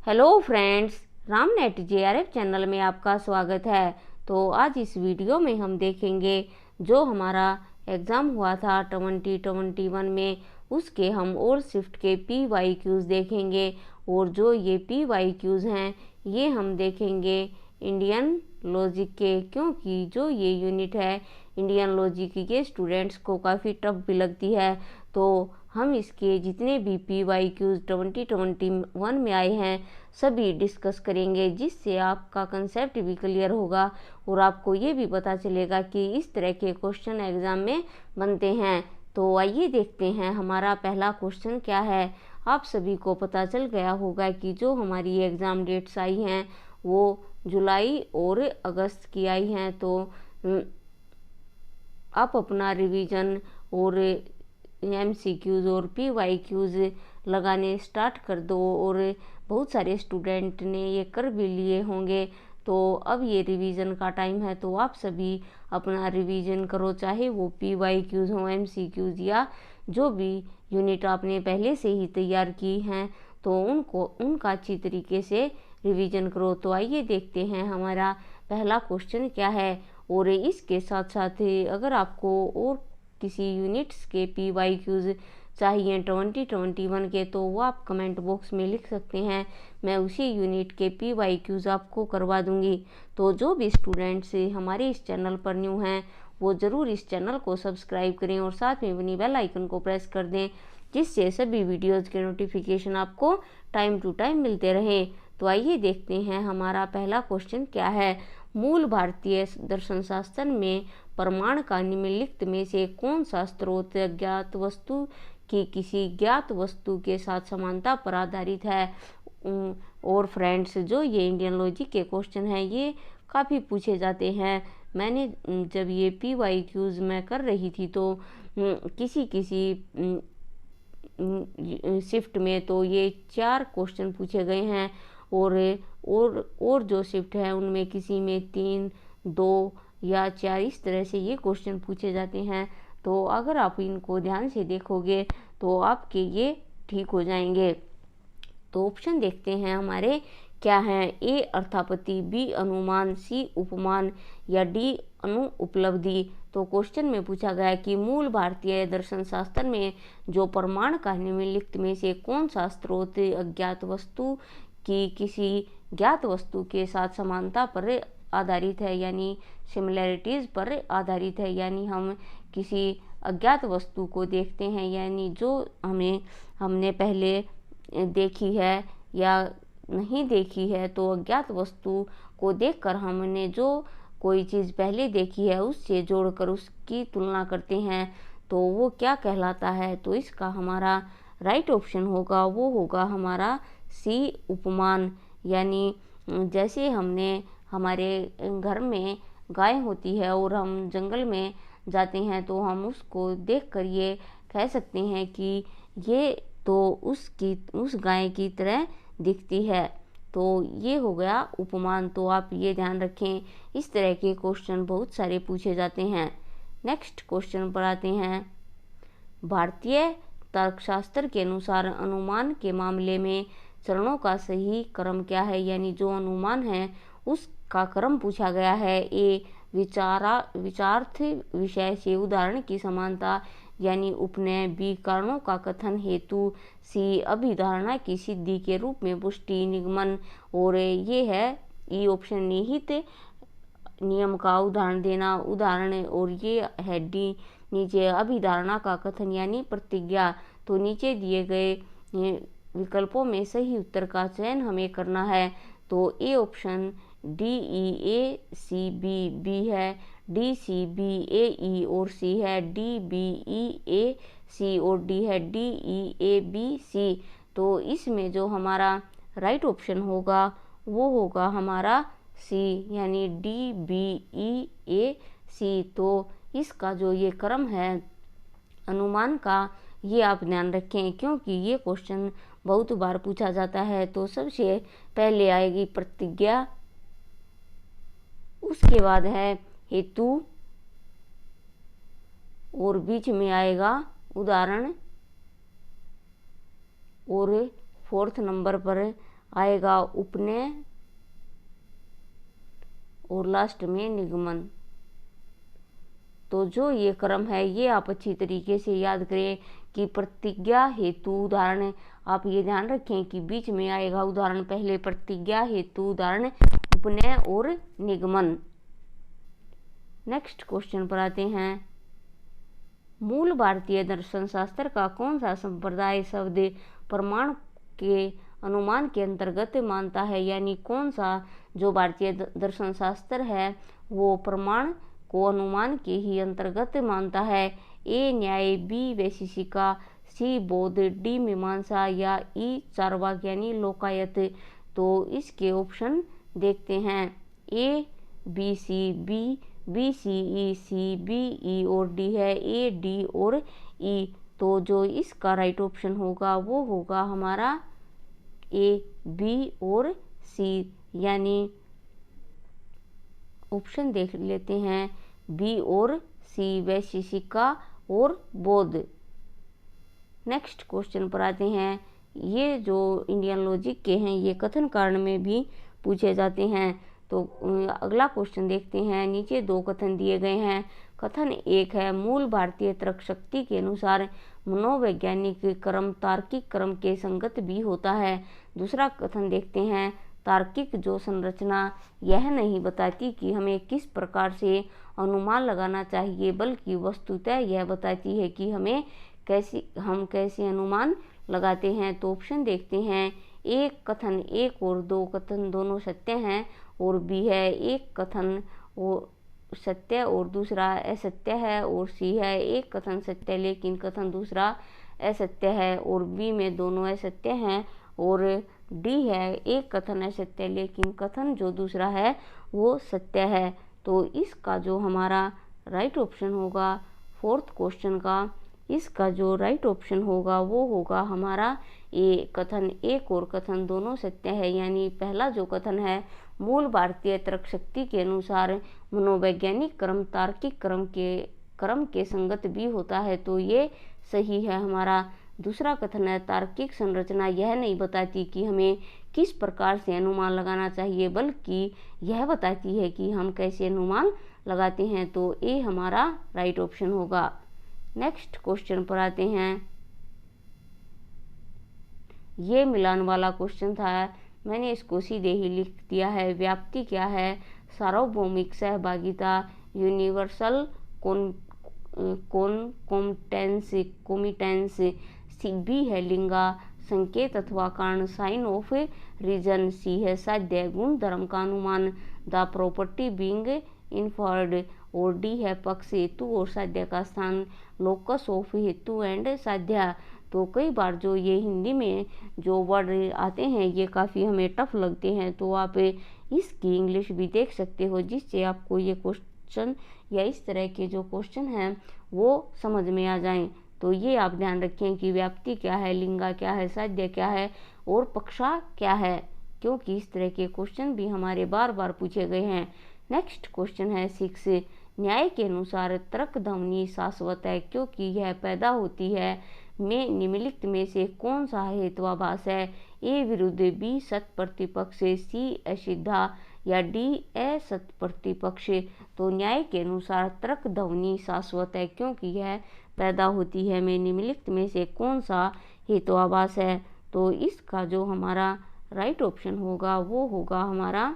Hello friends, रामनेट JRF channel में आपका स्वागत है। तो आज इस वीडियो में हम देखेंगे जो हमारा एग्ज़ाम हुआ था 2021 में, उसके हम और शिफ्ट के PYQs देखेंगे। और जो ये PYQs हैं ये हम देखेंगे इंडियन लॉजिक के, क्योंकि जो ये यूनिट है इंडियन लॉजिक के स्टूडेंट्स को काफ़ी टफ भी लगती है। तो हम इसके जितने भी PYQs 2021 में आए हैं सभी डिस्कस करेंगे, जिससे आपका कंसेप्ट भी क्लियर होगा और आपको ये भी पता चलेगा कि इस तरह के क्वेश्चन एग्ज़ाम में बनते हैं। तो आइए देखते हैं हमारा पहला क्वेश्चन क्या है। आप सभी को पता चल गया होगा कि जो हमारी एग्ज़ाम डेट्स आई हैं वो जुलाई और अगस्त की आई हैं। तो आप अपना रिवीजन और MCQs और PYQs लगाने स्टार्ट कर दो। और बहुत सारे स्टूडेंट ने ये कर भी लिए होंगे। तो अब ये रिवीजन का टाइम है, तो आप सभी अपना रिवीजन करो, चाहे वो PYQs हो, MCQs या जो भी यूनिट आपने पहले से ही तैयार की हैं तो उनका अच्छी तरीके से रिवीजन करो। तो आइए देखते हैं हमारा पहला क्वेश्चन क्या है। और इसके साथ साथ अगर आपको और किसी यूनिट्स के PYQs चाहिए 2021 के, तो वो आप कमेंट बॉक्स में लिख सकते हैं, मैं उसी यूनिट के PYQs आपको करवा दूंगी। तो जो भी स्टूडेंट्स हमारे इस चैनल पर न्यू हैं वो ज़रूर इस चैनल को सब्सक्राइब करें और साथ में बनी बेल आइकन को प्रेस कर दें, जिससे सभी वीडियोज़ के नोटिफिकेशन आपको टाइम टू टाइम मिलते रहें। तो आइए देखते हैं हमारा पहला क्वेश्चन क्या है। मूल भारतीय दर्शन शास्त्र में प्रमाण का निम्नलिखित में से कौन सा स्रोत अज्ञात वस्तु की किसी ज्ञात वस्तु के साथ समानता पर आधारित है। और फ्रेंड्स, जो ये इंडियन लॉजिक के क्वेश्चन हैं ये काफ़ी पूछे जाते हैं। मैंने जब ये PYQs मैं कर रही थी तो किसी शिफ्ट में तो ये 4 क्वेश्चन पूछे गए हैं। और जो शिफ्ट है उनमें किसी में 3, 2 या 4 इस तरह से ये क्वेश्चन पूछे जाते हैं। तो अगर आप इनको ध्यान से देखोगे तो आपके ये ठीक हो जाएंगे। तो ऑप्शन देखते हैं हमारे क्या हैं। A अर्थापत्ति, B अनुमान, C उपमान या D अनु उपलब्धि। तो क्वेश्चन में पूछा गया कि मूल भारतीय दर्शन शास्त्र में जो प्रमाण का निम्नलिखित में से कौन सा स्रोत अज्ञात वस्तु की किसी ज्ञात वस्तु के साथ समानता पर आधारित है, यानी सिमिलैरिटीज़ पर आधारित है। यानी हम किसी अज्ञात वस्तु को देखते हैं, यानी जो हमने पहले देखी है या नहीं देखी है, तो अज्ञात वस्तु को देखकर हमने जो कोई चीज़ पहले देखी है उससे जोड़कर उसकी तुलना करते हैं, तो वो क्या कहलाता है। तो इसका हमारा राइट ऑप्शन होगा वो होगा हमारा C उपमान। यानी जैसे हमने हमारे घर में गाय होती है और हम जंगल में जाते हैं तो हम उसको देखकर ये कह सकते हैं कि ये तो उस गाय की तरह दिखती है। तो ये हो गया उपमान। तो आप ये ध्यान रखें, इस तरह के क्वेश्चन बहुत सारे पूछे जाते हैं। नेक्स्ट क्वेश्चन पर आते हैं। भारतीय तर्कशास्त्र के अनुसार अनुमान के मामले में चरणों का सही क्रम क्या है। यानी जो अनुमान है उसका क्रम पूछा गया है। A विचारार्थ विषय से उदाहरण की समानता यानी उपनय, B कारणों का कथन हेतु, C अभिधारणा की सिद्धि के रूप में पुष्टि निगमन, और ये है E ऑप्शन निहित नियम का उदाहरण देना उदाहरण, और ये है D नीचे अभिधारणा का कथन यानी प्रतिज्ञा। तो नीचे दिए गए विकल्पों में सही उत्तर का चयन हमें करना है। तो A option D E A C B B है, D C B A E और C है, D B E A C और D है D E A B C। तो इसमें जो हमारा राइट ऑप्शन होगा वो होगा हमारा C, यानी D B E A C। तो इसका जो ये क्रम है अनुमान का ये आप ध्यान रखें, क्योंकि ये क्वेश्चन बहुत बार पूछा जाता है। तो सबसे पहले आएगी प्रतिज्ञा, उसके बाद है हेतु और बीच में आएगा उदाहरण, और 4th नंबर पर आएगा उपनय और लास्ट में निगमन। तो जो ये क्रम है ये आप अच्छी तरीके से याद करें कि प्रतिज्ञा हेतु उदाहरण, आप ये ध्यान रखें कि बीच में आएगा उदाहरण, पहले प्रतिज्ञा हेतु उदाहरण, उपनय और निगमन। नेक्स्ट क्वेश्चन पर आते हैं। मूल भारतीय दर्शन शास्त्र का कौन सा संप्रदाय शब्द प्रमाण के अनुमान के अंतर्गत मानता है, यानी कौन सा जो भारतीय दर्शन शास्त्र है वो प्रमाण को अनुमान के ही अंतर्गत मानता है। ए न्याय, बी वैशेषिका, सी बौद्ध, डी मीमांसा या ई चार्वाक यानी लोकायत। तो इसके ऑप्शन देखते हैं। A B C, B C E, C B E और डी है ए डी और ई। तो जो इसका राइट ऑप्शन होगा वो होगा हमारा ए बी और सी, यानी ऑप्शन देख लेते हैं बी और सी, वैशेषिका और बौद्ध। नेक्स्ट क्वेश्चन पर आते हैं। ये जो इंडियन लॉजिक के हैं ये कथन कारण में भी पूछे जाते हैं। तो अगला क्वेश्चन देखते हैं। नीचे दो कथन दिए गए हैं। कथन एक है, मूल भारतीय तर्क शक्ति के अनुसार मनोवैज्ञानिक क्रम तार्किक क्रम के संगत भी होता है। दूसरा कथन देखते हैं, तार्किक जो संरचना यह नहीं बताती कि हमें किस प्रकार से अनुमान लगाना चाहिए, बल्कि वस्तुतः यह बताती है कि हम कैसे अनुमान लगाते हैं। तो ऑप्शन देखते हैं। एक कथन एक और दो कथन दोनों सत्य हैं, और बी है एक कथन वो सत्य और दूसरा असत्य है, और सी है एक कथन सत्य लेकिन कथन दूसरा असत्य है, और बी में दोनों असत्य हैं, और डी है एक कथन असत्य लेकिन कथन जो दूसरा है वो सत्य है। तो इसका जो हमारा राइट ऑप्शन होगा फोर्थ क्वेश्चन का, इसका जो राइट ऑप्शन होगा वो होगा हमारा ए, कथन एक और कथन दोनों सत्य है। यानी पहला जो कथन है, मूल भारतीय तर्क शक्ति के अनुसार मनोवैज्ञानिक क्रम तार्किक क्रम के संगत भी होता है, तो ये सही है हमारा। दूसरा कथन है, तार्किक संरचना यह नहीं बताती कि हमें किस प्रकार से अनुमान लगाना चाहिए, बल्कि यह बताती है कि हम कैसे अनुमान लगाते हैं। तो ए हमारा राइट ऑप्शन होगा। नेक्स्ट क्वेश्चन पर आते हैं। ये मिलान वाला क्वेश्चन था, मैंने इसको सीधे ही लिख दिया है। व्याप्ति क्या है? सार्वभौमिक सहभागिता, यूनिवर्सल कोमिटेंस, बी है लिंगा, संकेत अथवा कारण, साइन ऑफ रीजन, सी है साध्य, गुण धर्म का अनुमान, द प्रॉपर्टी बीइंग इन्फर्ड, और डी है पक्ष, हेतु और साध्य का स्थान, लोकस ऑफ हेतु एंड साध्य। तो कई बार जो ये हिंदी में जो वर्ड आते हैं ये काफ़ी हमें टफ लगते हैं, तो आप इसकी इंग्लिश भी देख सकते हो, जिससे आपको ये क्वेश्चन या इस तरह के जो क्वेश्चन हैं वो समझ में आ जाएं। तो ये आप ध्यान रखें कि व्याप्ति क्या है, लिंगा क्या है, साध्य क्या है और पक्षा क्या है, क्योंकि इस तरह के क्वेश्चन भी हमारे बार बार पूछे गए हैं। नेक्स्ट क्वेश्चन है 6, न्याय के अनुसार तर्क ध्वनि शाश्वत है क्योंकि यह पैदा होती है में निम्नलिखित में से कौन सा हेत्वाभास है? ए विरुद्ध, बी सत प्रतिपक्ष, सी असिद्धा या डी असत प्रतिपक्ष। तो न्याय के अनुसार तर्क ध्वनि शाश्वत है क्योंकि यह पैदा होती है में निम्नलिखित में से कौन सा हेत्वाभास है? तो इसका जो हमारा राइट ऑप्शन होगा वो होगा हमारा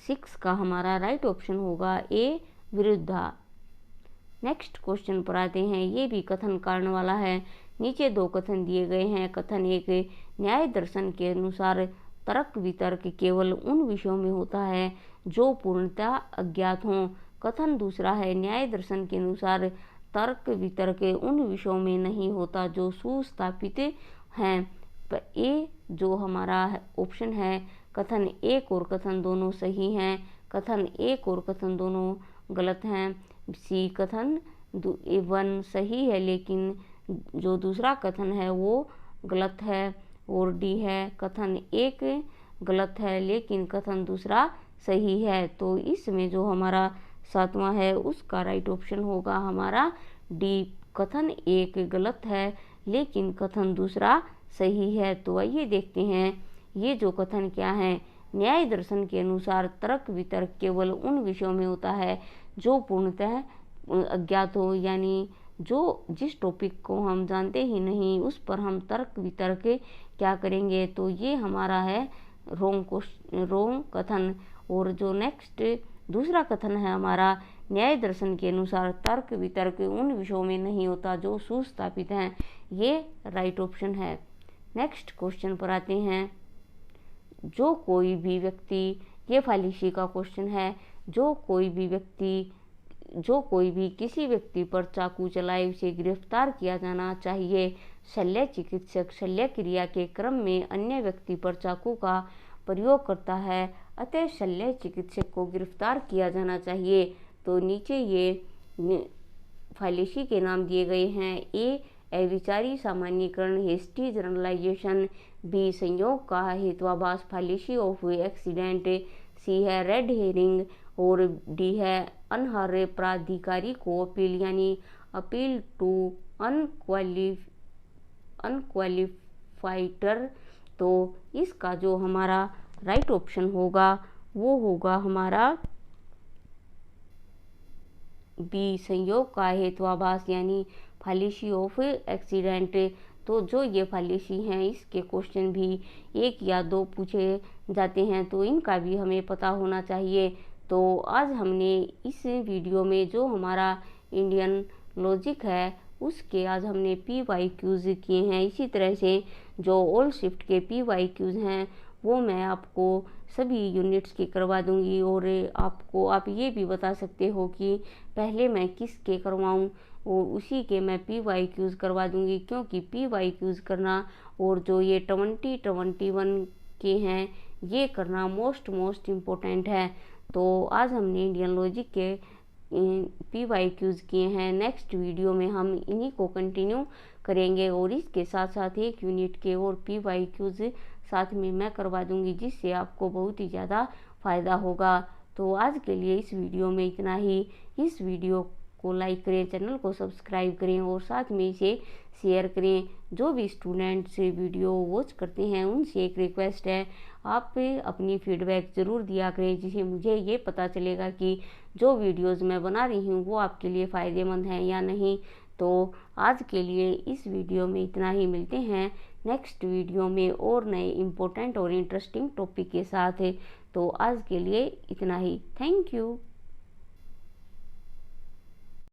6 का हमारा राइट ऑप्शन होगा ए विरुद्धा। नेक्स्ट क्वेश्चन पर आते हैं। ये भी कथन कारण वाला है। नीचे दो कथन दिए गए हैं। कथन एक, न्याय दर्शन के अनुसार तर्क वितर्क केवल उन विषयों में होता है जो पूर्णतः अज्ञात हों। कथन दूसरा है, न्याय दर्शन के अनुसार तर्क वितर्क उन विषयों में नहीं होता जो सुस्थापित हैं। ए जो हमारा ऑप्शन है, कथन एक और कथन दोनों सही हैं, कथन एक और कथन दोनों गलत हैं। सी कथन 1 सही है लेकिन जो दूसरा कथन है वो गलत है, और डी है कथन 1 गलत है लेकिन कथन दूसरा सही है। तो इसमें जो हमारा 7वां है उसका राइट ऑप्शन होगा हमारा डी, कथन 1 गलत है लेकिन कथन दूसरा सही है। तो आइए देखते हैं ये जो कथन क्या है। न्याय दर्शन के अनुसार तर्क वितर्क केवल उन विषयों में होता है जो पूर्णतः अज्ञात हो, यानी जो जिस टॉपिक को हम जानते ही नहीं उस पर हम तर्क वितर्क क्या करेंगे। तो ये हमारा है रोंग कथन। और जो नेक्स्ट दूसरा कथन है हमारा, न्याय दर्शन के अनुसार तर्क वितर्क उन विषयों में नहीं होता जो सुस्थापित हैं, ये राइट ऑप्शन है। नेक्स्ट क्वेश्चन पर आते हैं। जो कोई भी व्यक्ति, ये फालिशी का क्वेश्चन है, जो कोई भी किसी व्यक्ति पर चाकू चलाए उसे गिरफ्तार किया जाना चाहिए। शल्य चिकित्सक शल्य क्रिया के क्रम में अन्य व्यक्ति पर चाकू का प्रयोग करता है, अतः शल्य चिकित्सक को गिरफ्तार किया जाना चाहिए। तो नीचे ये फालिशी के नाम दिए गए हैं। ए अविचारी सामान्यीकरण हेस्टी जनरलाइजेशन, बी संयोग का हेत्वाभास फालिशी ऑफ एक्सीडेंट, सी है रेड हेरिंग और डी है अनहर्य प्राधिकारी को अपील, यानी अपील टू अनक्वालिफाइटर। तो इसका जो हमारा राइट ऑप्शन होगा वो होगा हमारा बी संयोग का हेत्वाभास, यानी फालिशी ऑफ एक्सीडेंट। तो जो ये फालिशी हैं इसके क्वेश्चन भी 1 या 2 पूछे जाते हैं, तो इनका भी हमें पता होना चाहिए। तो आज हमने इस वीडियो में जो हमारा इंडियन लॉजिक है उसके आज हमने PYQs किए हैं। इसी तरह से जो ऑल शिफ्ट के PYQs हैं वो मैं आपको सभी यूनिट्स की करवा दूंगी। और आप ये भी बता सकते हो कि पहले मैं किसके करवाऊं, और उसी के मैं PYQs करवा दूंगी, क्योंकि PYQs करना और जो ये 2021 के हैं ये करना मोस्ट इम्पोर्टेंट है। तो आज हमने इंडियन लॉजिक के PYQs किए हैं। नेक्स्ट वीडियो में हम इन्हीं को कंटिन्यू करेंगे और इसके साथ साथ 1 यूनिट के और PYQs साथ में मैं करवा दूंगी, जिससे आपको बहुत ही ज़्यादा फ़ायदा होगा। तो आज के लिए इस वीडियो में इतना ही। इस वीडियो को लाइक करें, चैनल को सब्सक्राइब करें और साथ में इसे शेयर करें। जो भी स्टूडेंट्स वीडियो वॉच करते हैं उनसे एक रिक्वेस्ट है, आप अपनी फीडबैक ज़रूर दिया करें, जिससे मुझे ये पता चलेगा कि जो वीडियोज़ मैं बना रही हूँ वो आपके लिए फ़ायदेमंद हैं या नहीं। तो आज के लिए इस वीडियो में इतना ही। मिलते हैं नेक्स्ट वीडियो में और नए इम्पोर्टेंट और इंटरेस्टिंग टॉपिक के साथ। तो आज के लिए इतना ही। Thank you.